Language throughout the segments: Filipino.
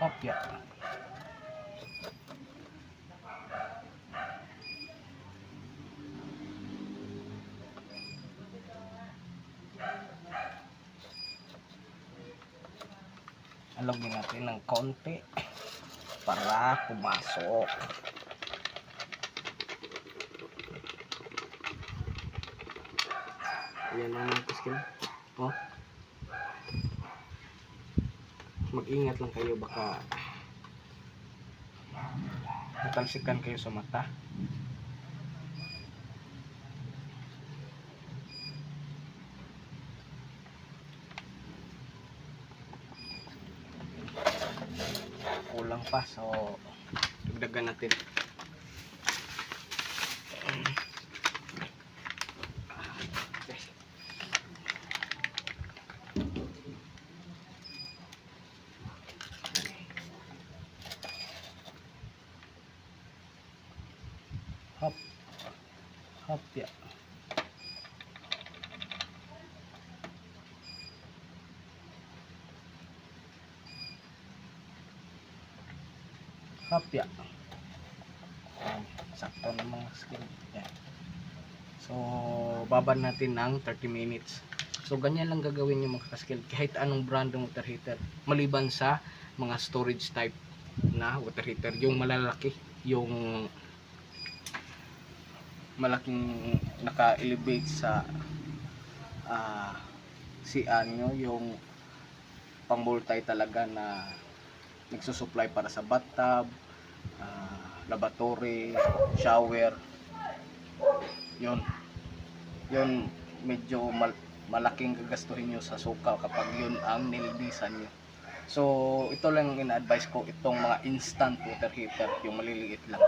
Hopya. Alogin natin ng konti para pumasok. Ayan na mga kaskin. Oh. Mag-ingat lang kayo, baka matalsikan kayo sa mata. Kulang pa, so dagdagan natin. Hop, hop ya. Hop ya. Sakto na mga skin. Yan. So, baban natin ng 30 minutes. So, ganyan lang gagawin yung mga kaskil kahit anong brand ng water heater. Maliban sa mga storage type na water heater. Yung malalaki, yung malaking naka-elevate sa CR nyo, yung pang multi talaga na nagsusupply para sa bathtub, lavatory, shower. Yun medyo malaking gagastuhin nyo sa suka kapag yun ang nililisan nyo. So ito lang ang ina-advise ko, itong mga instant water heater, yung maliliit lang.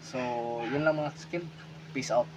So yun lang mga skill. Peace out.